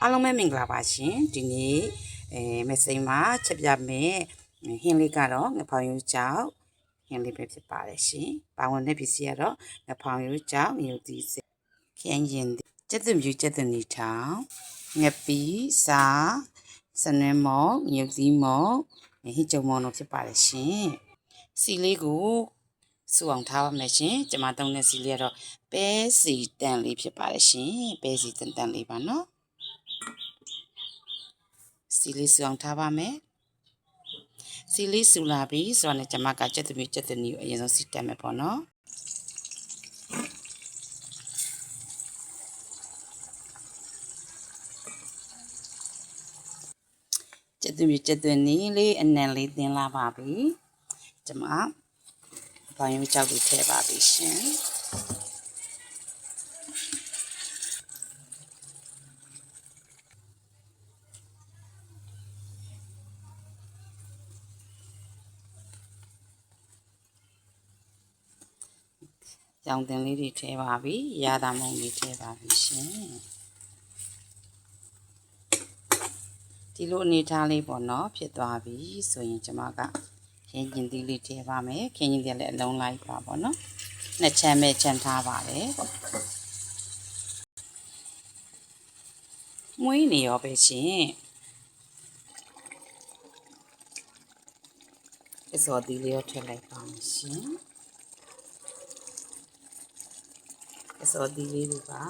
အားလုံးပဲမင်္ဂလာပါရှင်ဒီနေ့မစိမ်းမှာချက်ပြမယ်ဟင်းလေးကတော့ငဖောင်ရိုးကြောက်ဟင်းလေးပဲဖြစ်ပါတယ်ရှင်ပါဝင်တဲ့ပစ္စည်းကတော့ငဖောင်ရိုးကြောက်ငရုတ်သီးစခင်းရင်ကျက်သွန်ပြူကျက်သွန်နီထောင်ငပီးစာစနွဲမော်ငရုတ်သီးမော်ဟင်းကြုံမော်တို့ဖြစ်ပါတယ်ရှင်စီလေးကိုစုအောင်ထားပါမယ်ရှင်ကျွန်မသုံးတဲ့စီလေးကတော့ပဲစီတန်လေးဖြစ်ပါတယ်ရှင်ပဲစီတန်တန်လေးပါနော်စီလေးစုအောင်ထားပါမယ်စီလေးစုလာပြီဆိုတော့ကျွန်မကကျက်သွန်ကျက်သွန်နီကိုအရင်ဆုံးစီတက်မယ်ပေါ့နော်ကျက်သွန်နီလေးအနံလေးသင်လာပါပြီကျွန်မဘာယုံကြောက်လေးထည့်ပါပြီရှင်ရောင်တင်လေးတွေထည့်ပါပြီရတာမုံလေးထည့်ပါပြီရှင်ဒီလိုအနေထားလေးပေါ့နော်ဖြစ်သွားပြီဆိုရင်ကျွန်မကခင်းကျင်သီးလေးထည့်ပါမယ်ခင်းကျင်သီးလည်းအလုံးလိုက်ပါပေါ့နော်နှစ်ချမ်းပဲချမ်းထားပါတယ်မွေးနေရောပဲရှင်အစောသီးလေးကိုထည့်လိုက်ပါမယ်ရှင်အစောသီးလေးပါ